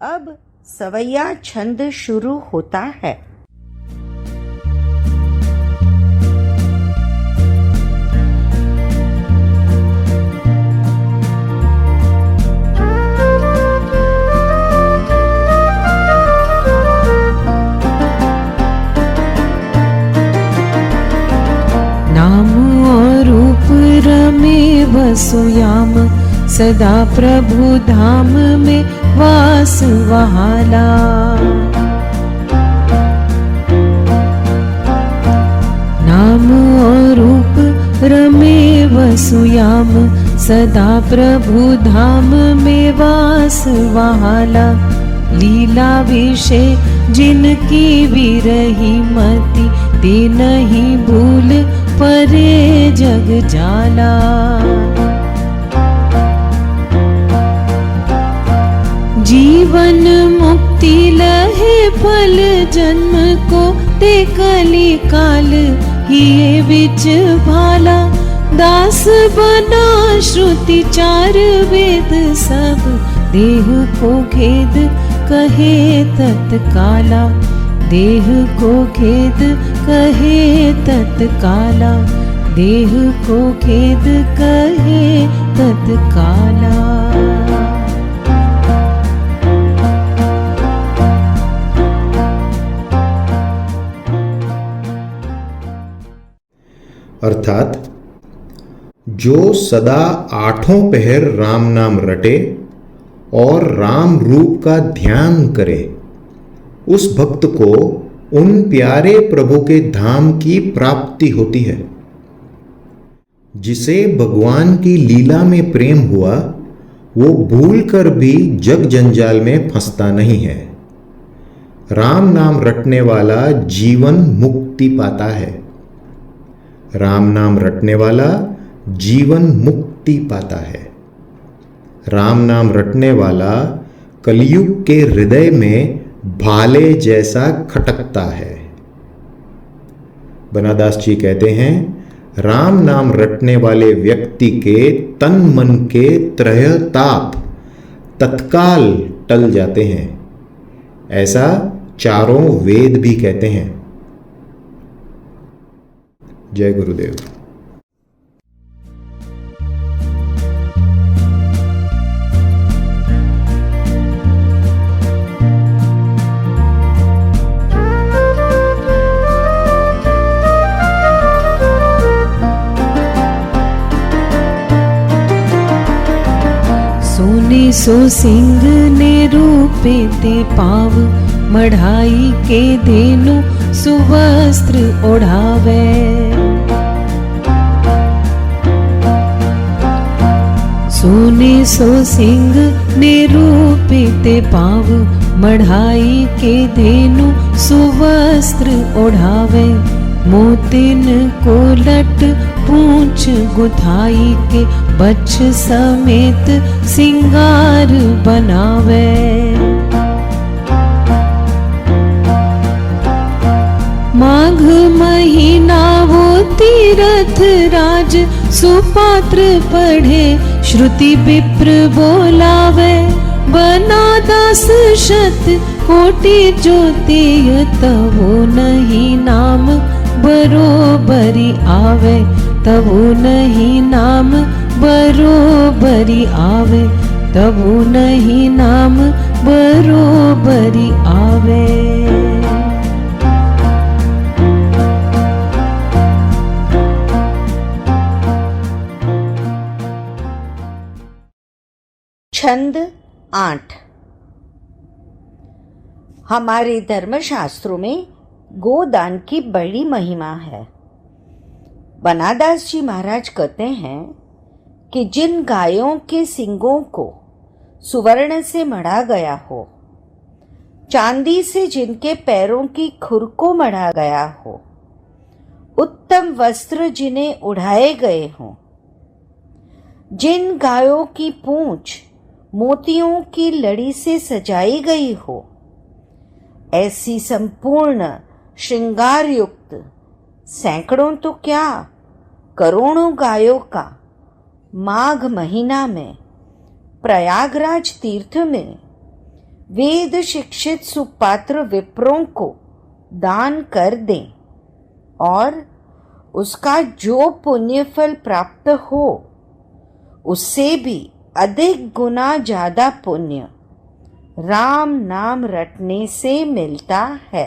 अब सवैया छंद शुरू होता है। नाम और रूप रमे वसुयाम, सदा प्रभु धाम में वास वहाला। नाम और रूप रमे वसुयाम, सदा प्रभु धाम में वास वहाला। लीला विषय जिनकी विरही मति, ते नहीं भूल परे जग जाला। जीवन मुक्ति लहे फल जन्म को, ते कली काल हिये बिच भाला। दास बना श्रुति चार वेद सब, देह को खेद कहे तत्काला। देह को खेद कहे तत्काला, देह को खेद कहे तत्काला। अर्थात जो सदा आठों पहर राम नाम रटे और राम रूप का ध्यान करे, उस भक्त को उन प्यारे प्रभु के धाम की प्राप्ति होती है। जिसे भगवान की लीला में प्रेम हुआ, वो भूल कर भी जग जंजाल में फंसता नहीं है। राम नाम रटने वाला जीवन मुक्ति पाता है। राम नाम रटने वाला जीवन मुक्ति पाता है। राम नाम रटने वाला कलयुग के हृदय में भाले जैसा खटकता है। बनादास जी कहते हैं, राम नाम रटने वाले व्यक्ति के तन मन के त्रय ताप तत्काल टल जाते हैं। ऐसा चारों वेद भी कहते हैं। जय गुरुदेव। सोने सो सिंह ने रूपे ते पाव, मढ़ाई के धेनु सुवस्त्र ओढ़ावे। सोने सो सिंह ने रूपे ते पाव, मढ़ाई के धेनु सुवस्त्र ओढ़ावे। मोतिन को लट पूंछ गुथाई के, बच्छ समेत सिंगार बनावे। माघ महीना वो तीरथ राज, सुपात्र पढ़े श्रुति विप्र बोलावे। बना दास शत कोटि ज्योतिय, तवो नहीं नाम बरोबरी आवे। तवो नहीं नाम बरोबरी आवे। तवो नहीं नाम बरोबरी आवे। छंद 8। हमारे धर्मशास्त्रों में गोदान की बड़ी महिमा है। बनादास जी महाराज कहते हैं कि जिन गायों के सींगों को सुवर्ण से मढ़ा गया हो, चांदी से जिनके पैरों की खुर को मढ़ा गया हो, उत्तम वस्त्र जिन्हें उड़ाए गए हों, जिन गायों की पूंछ मोतियों की लड़ी से सजाई गई हो, ऐसी संपूर्ण श्रृंगार युक्त सैकड़ों तो क्या करोड़ों गायों का माघ महीना में प्रयागराज तीर्थ में वेद शिक्षित सुपात्र विप्रों को दान कर दें और उसका जो पुण्य फल प्राप्त हो उससे भी अधिक गुना ज्यादा पुण्य राम नाम रटने से मिलता है।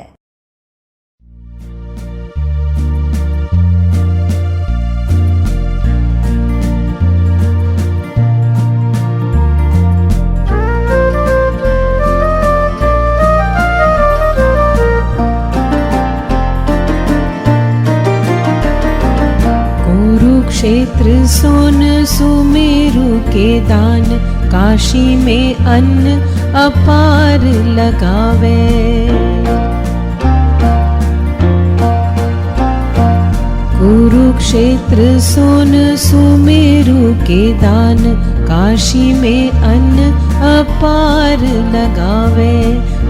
कुरुक्षेत्र सोन सुमेरु के दान, काशी में अन्न अपार लगावे। कुरुक्षेत्र सोन सुमेरु के दान, काशी में अन्न अपार लगावे।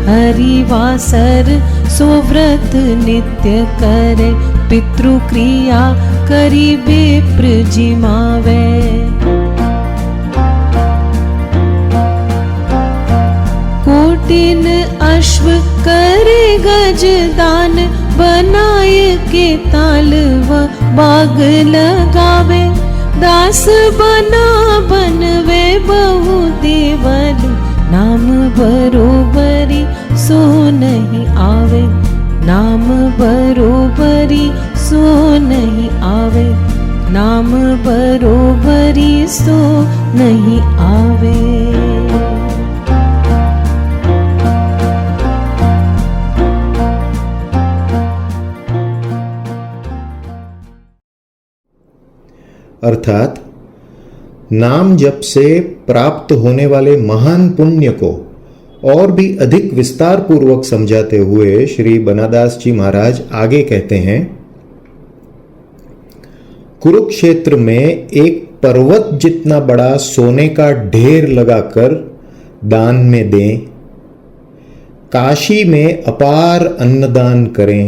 हरिवासर सोव्रत नित्य करे, पितृक्रिया करी विप्र जिमावे। कोटिन अश्व करे गज दान, बनाए के ताल व बाग लगावे। दास बना बनवे बहु देवल, नाम बरोबरी सो नहीं आवे। नाम बरोबरी सो नहीं आवे, नाम बरोबरी सो नहीं आवे। अर्थात नाम जप से प्राप्त होने वाले महान पुण्य को और भी अधिक विस्तार पूर्वक समझाते हुए श्री बनादास जी महाराज आगे कहते हैं, कुरुक्षेत्र में एक पर्वत जितना बड़ा सोने का ढेर लगाकर दान में दें, काशी में अपार अन्नदान करें,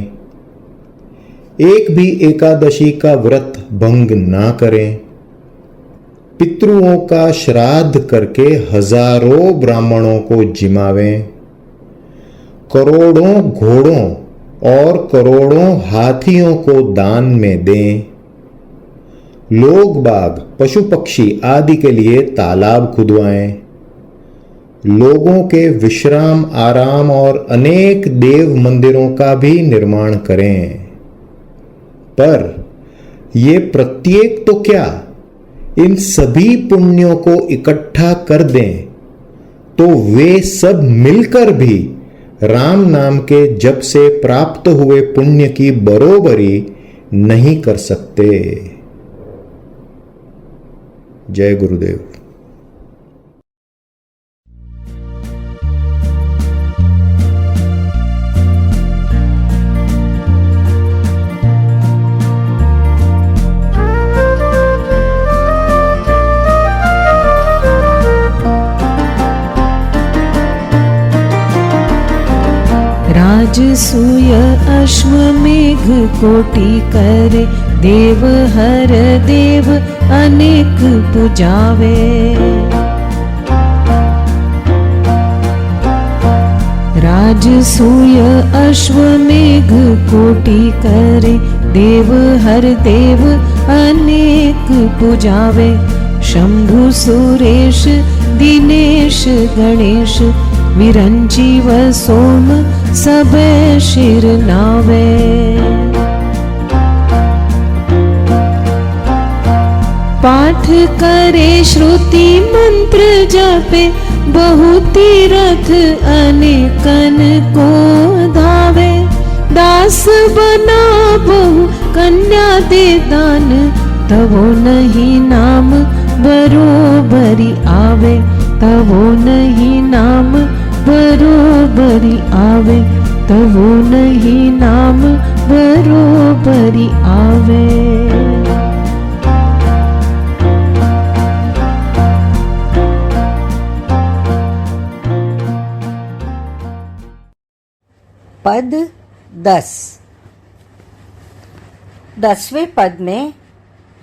एक भी एकादशी का व्रत भंग ना करें, पितृओं का श्राद्ध करके हजारों ब्राह्मणों को जिमावें, करोड़ों घोड़ों और करोड़ों हाथियों को दान में दें, लोग बाग पशु पक्षी आदि के लिए तालाब खुदवाएं, लोगों के विश्राम आराम और अनेक देव मंदिरों का भी निर्माण करें। पर ये प्रत्येक तो क्या, इन सभी पुण्यों को इकट्ठा कर दें तो वे सब मिलकर भी राम नाम के जप से प्राप्त हुए पुण्य की बरोबरी नहीं कर सकते। जय गुरुदेव। राजसूय अश्वमेघ कोटि करे, देव हर देव अनेक पुजावे। राजसूय अश्वमेघ कोटि करे, देव हर देव अनेक पुजावे। शंभु सुरेश दिनेश गणेश, विरंची व सोम सब शिर नावे। पाठ करे श्रुति मंत्र जपे, बहु तीरथ अनेकन को धावे। दास बना बहु कन्या दे दान, तवो नहीं नाम बरोबरी आवे। तवो नहीं नाम बरोबरी आवे, तवो नहीं नाम बरोबरी आवे। पद 10। 10वें पद में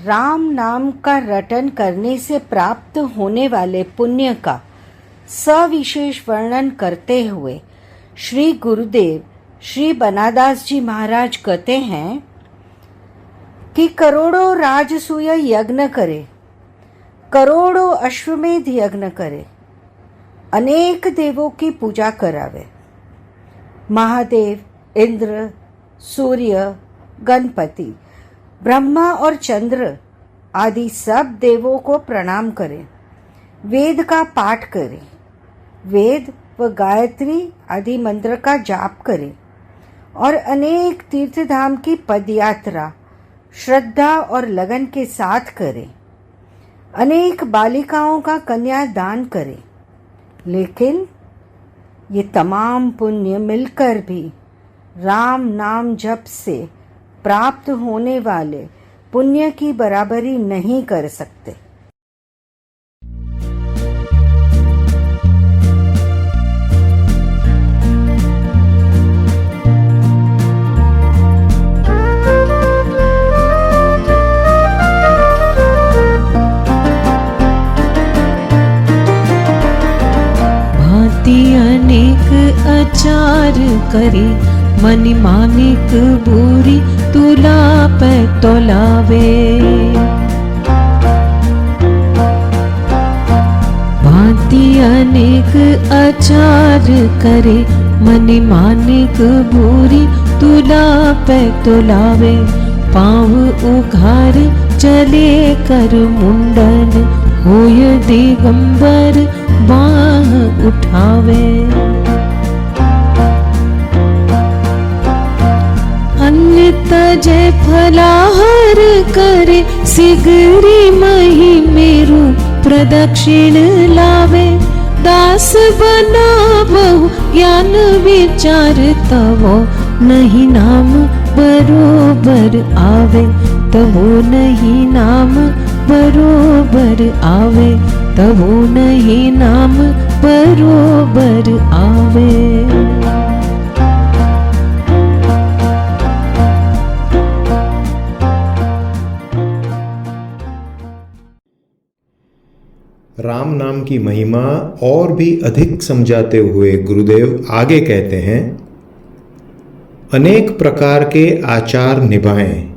राम नाम का रटन करने से प्राप्त होने वाले पुण्य का सविशेष वर्णन करते हुए श्री गुरुदेव श्री बनादास जी महाराज कहते हैं कि करोड़ों राजसूय यज्ञ करे, करोड़ों अश्वमेध यज्ञ करे, अनेक देवों की पूजा करावे, महादेव, इंद्र, सूर्य, गणपति, ब्रह्मा और चंद्र आदि सब देवों को प्रणाम करे, वेद का पाठ करे, वेद व गायत्री आदि मंत्र का जाप करे और अनेक तीर्थधाम की पदयात्रा श्रद्धा और लगन के साथ करे, अनेक बालिकाओं का कन्यादान करे। लेकिन ये तमाम पुण्य मिलकर भी राम नाम जप से प्राप्त होने वाले पुण्य की बराबरी नहीं कर सकते। अनेक अचार करी, मनि मानिक बूरी तुला पे तोलावे। भांति अनेक अचार करे, मनि मानिक बूरी तुला पे तोलावे। पाँव उघार चले कर मुंडन, होय दिगंबर बाह उठावे। अन्न तजे फलाहार करे, सिगरी मही मेरु प्रदक्षिण लावे। दास बना बहु ज्ञान विचार, तवो नहीं नाम बरोबर आवे, तवो नहीं नाम बरोबर आवे, तवो नहीं नाम बरोबर आवे। राम नाम की महिमा और भी अधिक समझाते हुए गुरुदेव आगे कहते हैं, अनेक प्रकार के आचार निभाएं,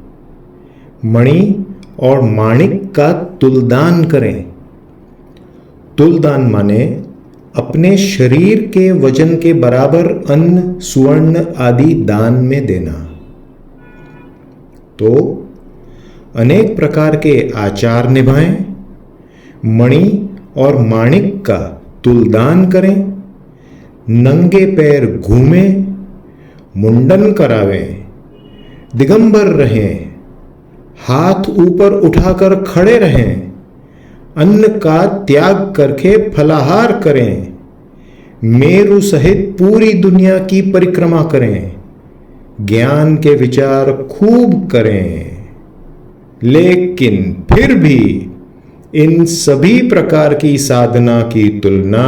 मणि और माणिक का तुलदान करें। तुलदान माने अपने शरीर के वजन के बराबर अन्न, सुवर्ण आदि दान में देना। तो अनेक प्रकार के आचार निभाएं, मणि और माणिक का तुलदान करें, नंगे पैर घूमें, मुंडन करावें, दिगंबर रहें, हाथ ऊपर उठाकर खड़े रहें, अन्न का त्याग करके फलाहार करें, मेरु सहित पूरी दुनिया की परिक्रमा करें, ज्ञान के विचार खूब करें। लेकिन फिर भी इन सभी प्रकार की साधना की तुलना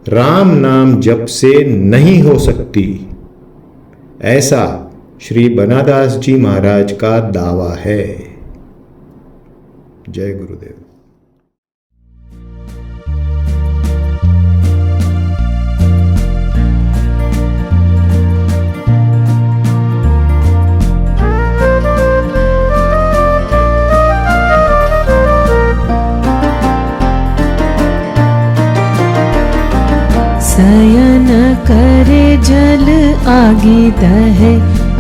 राम नाम जप से नहीं हो सकती, ऐसा श्री बनादास जी महाराज का दावा है। जय गुरुदेव। शयन करे जल आगी दहे,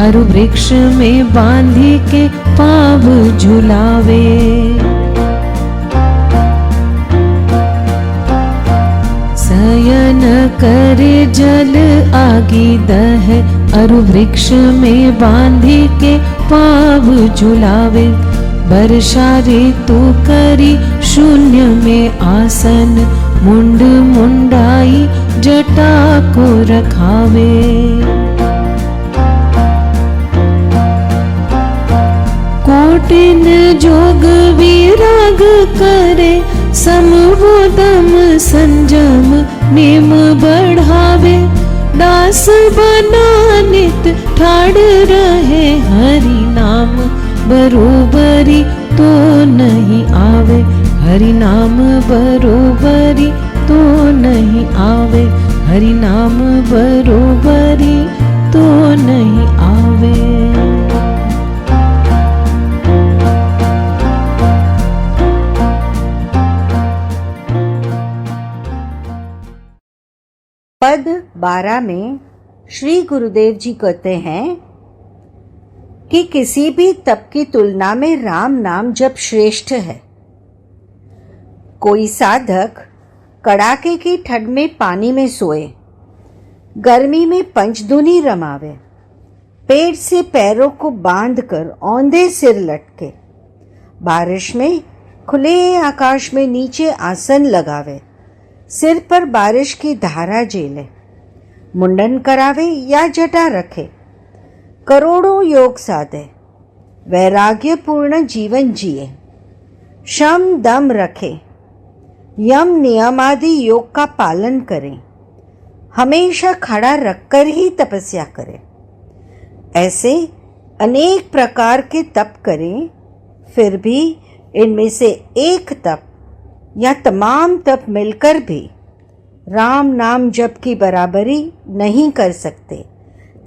अरु वृक्ष में बांधी के पाव झुलावे। शयन करे जल आगी दहे, अरु वृक्ष में बांधी के पाव झुलावे। वर्षा ऋतु करी शून्य में आसन, मुंड मुंडाई जटा को रखावे। कोटिन जोग विराग करे, समबोधम संजम नेम बढ़ावे। दास बना नित ठाड़ रहे, हरि नाम बरोबरी तो नहीं आवे, हरि नाम बरोबरी तो नहीं आवे, हरि नाम बरोबरी तो नहीं आवे। पद 12 में श्री गुरुदेव जी कहते हैं कि किसी भी तप की तुलना में राम नाम जप श्रेष्ठ है। कोई साधक कड़ाके की ठंड में पानी में सोए, गर्मी में पंचधुनी रमावे, पेट से पैरों को बांधकर औंधे सिर लटके, बारिश में खुले आकाश में नीचे आसन लगावे, सिर पर बारिश की धारा झेले, मुंडन करावे या जटा रखे, करोड़ों योग साधे, वैराग्यपूर्ण जीवन जिए, शम दम रखे, यम नियम आदि योग का पालन करें, हमेशा खड़ा रखकर ही तपस्या करें, ऐसे अनेक प्रकार के तप करें, फिर भी इनमें से एक तप या तमाम तप मिलकर भी राम नाम जप की बराबरी नहीं कर सकते,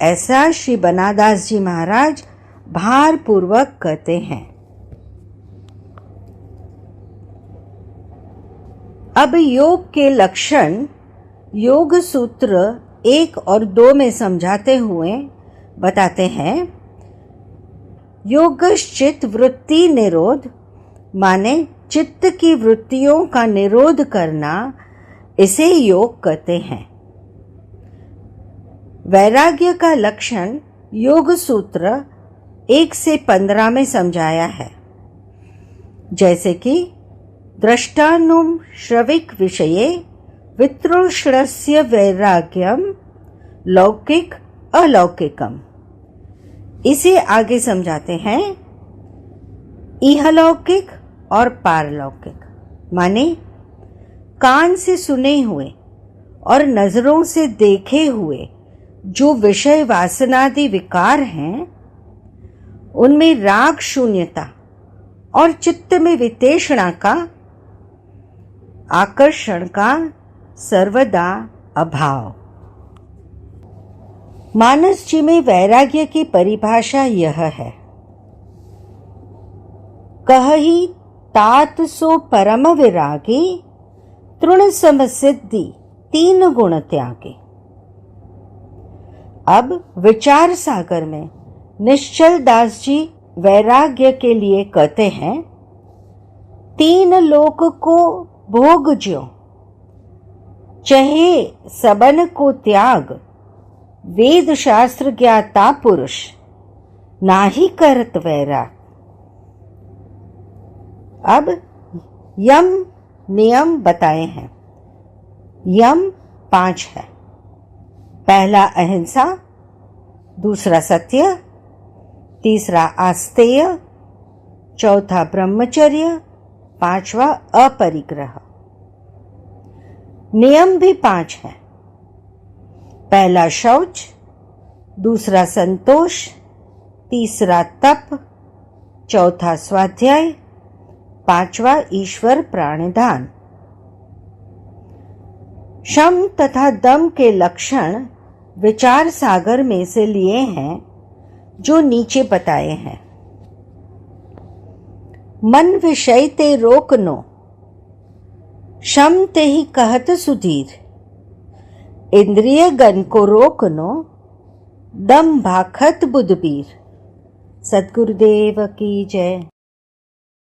ऐसा श्री बनादास जी महाराज भारपूर्वक कहते हैं। अब योग के लक्षण योग सूत्र 1 और 2 में समझाते हुए बताते हैं। योगश्चित वृत्ति निरोध माने चित्त की वृत्तियों का निरोध करना, इसे योग कहते हैं। वैराग्य का लक्षण योग सूत्र 1 से 15 में समझाया है, जैसे कि द्रष्टानुम श्रविक विषये वितृष्णस्य वैराग्यम लौकिक अलौकिकम। इसे आगे समझाते हैं। इहलौकिक और पारलौकिक माने कान से सुने हुए और नजरों से देखे हुए जो विषय वासनादि विकार हैं, उनमें राग शून्यता और चित्त में वितेषणा का, आकर्षण का सर्वदा अभाव। मानस जी में वैराग्य की परिभाषा यह है। कहहि तात सो परम विरागी, तृण सम सिद्धि 3 गुण त्यागे। अब विचार सागर में निश्चल दास जी वैराग्य के लिए कहते हैं, 3 लोक को भोग ज्यों, चहे सबन को त्याग, वेद शास्त्र ज्ञाता पुरुष, नाही करत वैराग। अब यम नियम बताए हैं। यम 5 है। पहला अहिंसा, दूसरा सत्य, तीसरा आस्तेय, चौथा ब्रह्मचर्य, 5वां अपरिग्रह। नियम भी 5 है। पहला शौच, दूसरा संतोष, तीसरा तप, चौथा स्वाध्याय, 5वां ईश्वर प्राणदान। शम तथा दम के लक्षण विचार सागर में से लिए हैं, जो नीचे बताए हैं। मन विषय ते रोकनो, शम ते ही कहत सुधीर। इंद्रिय गण को रोकनो, दम भाखत बुधबीर। सद्गुरुदेव की जय।